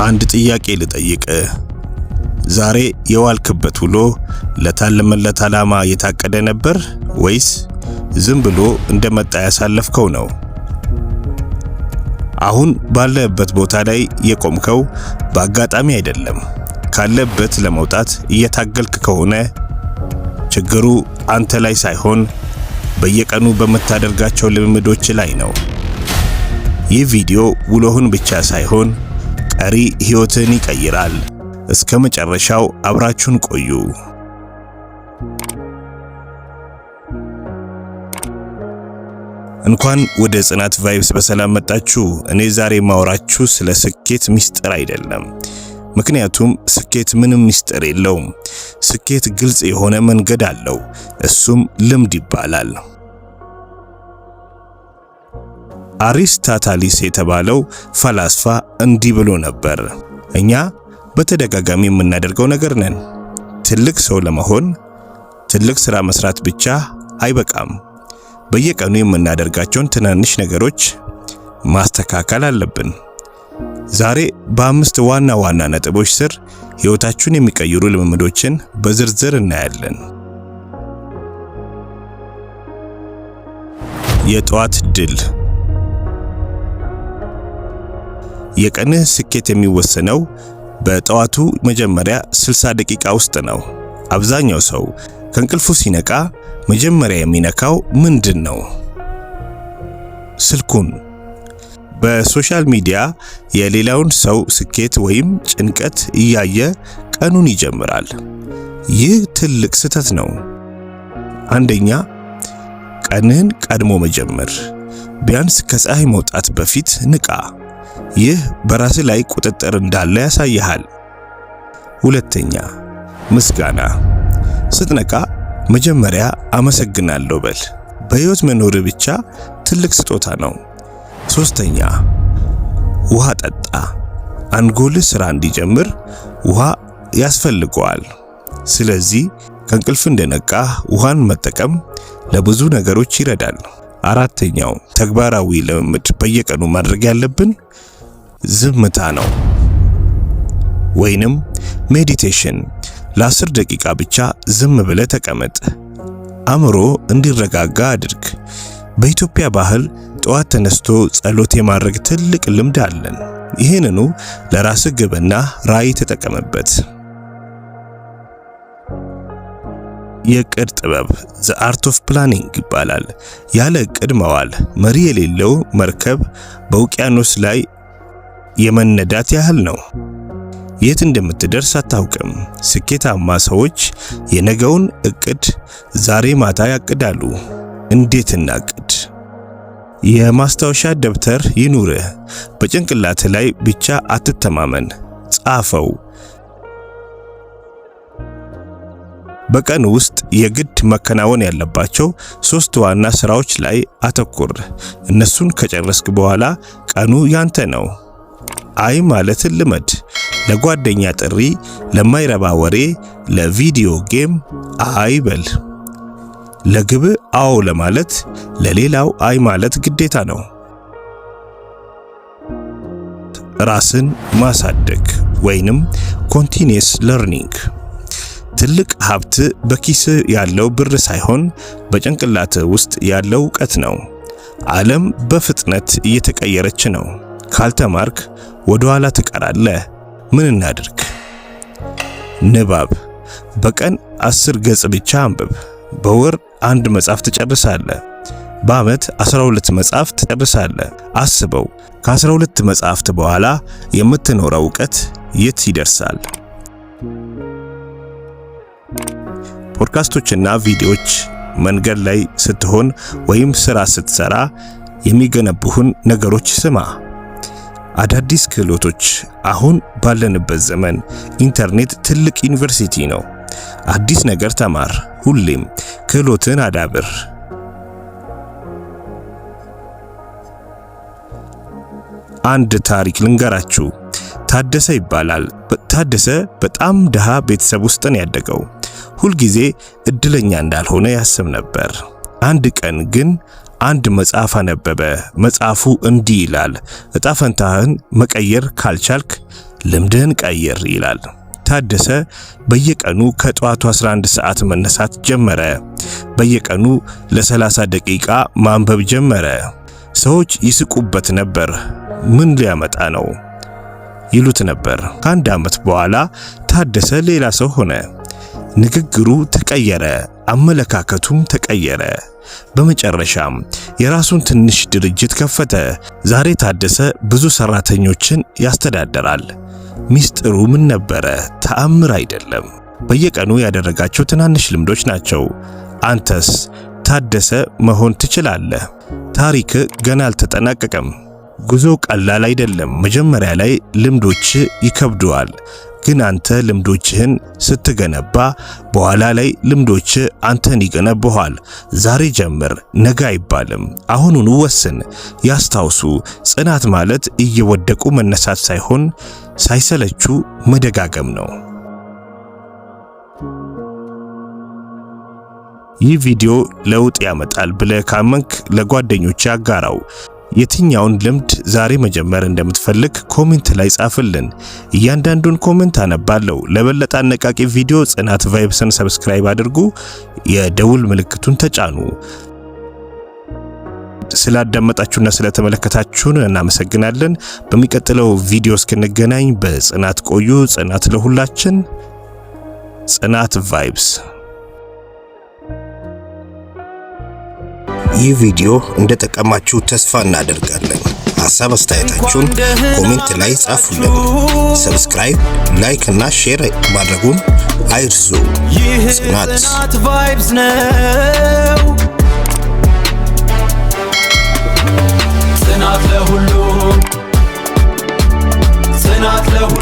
አንድ ጥያቄ ልጠይቅ። ዛሬ የዋልክበት ውሎ ለታለመለት ዓላማ የታቀደ ነበር ወይስ ዝም ብሎ እንደመጣ ያሳለፍከው ነው? አሁን ባለበት ቦታ ላይ የቆምከው በአጋጣሚ አይደለም። ካለበት ለመውጣት እየታገልክ ከሆነ ችግሩ አንተ ላይ ሳይሆን በየቀኑ በመታደርጋቸው ልምምዶች ላይ ነው። ይህ ቪዲዮ ውሎህን ብቻ ሳይሆን ቀሪ ሕይወትን ይቀይራል። እስከ መጨረሻው አብራችሁን ቆዩ። እንኳን ወደ ጽናት ቫይብስ በሰላም መጣችሁ። እኔ ዛሬ ማወራችሁ ስለ ስኬት ሚስጥር አይደለም። ምክንያቱም ስኬት ምንም ሚስጥር የለውም። ስኬት ግልጽ የሆነ መንገድ አለው። እሱም ልምድ ይባላል። አሪስቶታሊስ የተባለው ፈላስፋ እንዲህ ብሎ ነበር፣ እኛ በተደጋጋሚ የምናደርገው ነገር ነን። ትልቅ ሰው ለመሆን ትልቅ ሥራ መስራት ብቻ አይበቃም። በየቀኑ የምናደርጋቸውን ትናንሽ ነገሮች ማስተካከል አለብን። ዛሬ በ5 ዋና ዋና ነጥቦች ስር ሕይወታችሁን የሚቀይሩ ልምምዶችን በዝርዝር እናያለን። የጠዋት ድል። የቀንህ ስኬት የሚወሰነው በጠዋቱ መጀመሪያ 60 ደቂቃ ውስጥ ነው። አብዛኛው ሰው ከእንቅልፉ ሲነቃ መጀመሪያ የሚነካው ምንድን ነው? ስልኩን። በሶሻል ሚዲያ የሌላውን ሰው ስኬት ወይም ጭንቀት እያየ ቀኑን ይጀምራል። ይህ ትልቅ ስህተት ነው። አንደኛ፣ ቀንህን ቀድሞ መጀመር። ቢያንስ ከፀሐይ መውጣት በፊት ንቃ። ይህ በራስህ ላይ ቁጥጥር እንዳለ ያሳይሃል። ሁለተኛ፣ ምስጋና። ስትነቃ መጀመሪያ አመሰግናለሁ በል። በሕይወት መኖር ብቻ ትልቅ ስጦታ ነው። ሶስተኛ፣ ውሃ ጠጣ። አንጎልህ ሥራ እንዲጀምር ውሃ ያስፈልገዋል። ስለዚህ ከእንቅልፍ እንደነቃ ውሃን መጠቀም ለብዙ ነገሮች ይረዳል። አራተኛው ተግባራዊ ልምምድ በየቀኑ ማድረግ ያለብን ዝምታ ነው ወይንም ሜዲቴሽን። ለ10 ደቂቃ ብቻ ዝም ብለህ ተቀመጥ። አእምሮ እንዲረጋጋ አድርግ። በኢትዮጵያ ባህል ጠዋት ተነስቶ ጸሎት የማድረግ ትልቅ ልምድ አለን። ይህንኑ ለራስህ ግብና ራዕይ ተጠቀምበት። የዕቅድ ጥበብ ዘ አርት ኦፍ ፕላኒንግ ይባላል። ያለ ዕቅድ መዋል መሪ የሌለው መርከብ በውቅያኖስ ላይ የመነዳት ያህል ነው። የት እንደምትደርስ አታውቅም። ስኬታማ ሰዎች የነገውን ዕቅድ ዛሬ ማታ ያቅዳሉ። እንዴት እናቅድ? የማስታወሻ ደብተር ይኑርህ። በጭንቅላት ላይ ብቻ አትተማመን፣ ጻፈው። በቀን ውስጥ የግድ መከናወን ያለባቸው 3 ዋና ስራዎች ላይ አተኩር። እነሱን ከጨረስክ በኋላ ቀኑ ያንተ ነው። አይ ማለትን ልመድ። ለጓደኛ ጥሪ፣ ለማይረባ ወሬ፣ ለቪዲዮ ጌም አይ በል። ለግብ አዎ ለማለት፣ ለሌላው አይ ማለት ግዴታ ነው። ራስን ማሳደግ ወይንም ኮንቲኒየስ ለርኒንግ። ትልቅ ሀብት በኪስ ያለው ብር ሳይሆን በጭንቅላት ውስጥ ያለው ዕውቀት ነው። ዓለም በፍጥነት እየተቀየረች ነው። ካልተማርክ ወደ ኋላ ትቀራለህ። ምን እናድርግ? ንባብ። በቀን 10 ገጽ ብቻ አንብብ። በወር 1 መጽሐፍ ትጨርሳለህ። በዓመት 12 መጽሐፍ ትጨርሳለህ። አስበው፣ ከ12 መጽሐፍት በኋላ የምትኖረው ዕውቀት የት ይደርሳል? ፖድካስቶችና ቪዲዮዎች። መንገድ ላይ ስትሆን ወይም ሥራ ስትሰራ የሚገነቡህን ነገሮች ስማ። አዳዲስ ክህሎቶች። አሁን ባለንበት ዘመን ኢንተርኔት ትልቅ ዩኒቨርሲቲ ነው። አዲስ ነገር ተማር። ሁሌም ክህሎትን አዳብር። አንድ ታሪክ ልንገራችሁ። ታደሰ ይባላል። ታደሰ በጣም ድሃ ቤተሰብ ውስጥ ነው ያደገው። ሁልጊዜ እድለኛ እንዳልሆነ ያስብ ነበር። አንድ ቀን ግን አንድ መጽሐፍ አነበበ። መጽሐፉ እንዲህ ይላል፣ እጣ ፈንታህን መቀየር ካልቻልክ ልምድህን ቀይር ይላል። ታደሰ በየቀኑ ከጧቱ 11 ሰዓት መነሳት ጀመረ። በየቀኑ ለ30 ደቂቃ ማንበብ ጀመረ። ሰዎች ይስቁበት ነበር። ምን ሊያመጣ ነው ይሉት ነበር። ከአንድ ዓመት በኋላ ታደሰ ሌላ ሰው ሆነ። ንግግሩ ተቀየረ፣ አመለካከቱም ተቀየረ። በመጨረሻም የራሱን ትንሽ ድርጅት ከፈተ። ዛሬ ታደሰ ብዙ ሰራተኞችን ያስተዳድራል። ሚስጥሩ ምን ነበረ? ተአምር አይደለም፣ በየቀኑ ያደረጋቸው ትናንሽ ልምዶች ናቸው። አንተስ ታደሰ መሆን ትችላለህ። ታሪክ ገና አልተጠናቀቀም። ጉዞ ቀላል አይደለም። መጀመሪያ ላይ ልምዶች ይከብዱዋል፣ ግን አንተ ልምዶችህን ስትገነባ በኋላ ላይ ልምዶች አንተን ይገነቡሃል። ዛሬ ጀምር፣ ነገ አይባልም። አሁኑን ወስን። ያስታውሱ፣ ጽናት ማለት እየወደቁ መነሳት ሳይሆን ሳይሰለቹ መደጋገም ነው። ይህ ቪዲዮ ለውጥ ያመጣል ብለህ ካመንክ ለጓደኞች አጋራው። የትኛውን ልምድ ዛሬ መጀመር እንደምትፈልግ ኮሜንት ላይ ጻፍልን። እያንዳንዱን ኮሜንት አነባለሁ። ለበለጠ አነቃቂ ቪዲዮ ጽናት ቫይብስን ሰብስክራይብ አድርጉ፣ የደውል ምልክቱን ተጫኑ። ስላዳመጣችሁና ስለተመለከታችሁን እናመሰግናለን። በሚቀጥለው ቪዲዮ እስክንገናኝ በጽናት ቆዩ። ጽናት ለሁላችን። ጽናት ቫይብስ። ይህ ቪዲዮ እንደጠቀማችሁ ተስፋ እናደርጋለን። ሐሳብ አስተያየታችሁን ኮሜንት ላይ ጻፉልን። ሰብስክራይብ፣ ላይክ እና ሼር ማድረጉን አይርሱ። ጽናት ቫይብስ ነው። ጽናት ለሁሉ፣ ጽናት ለሁሉ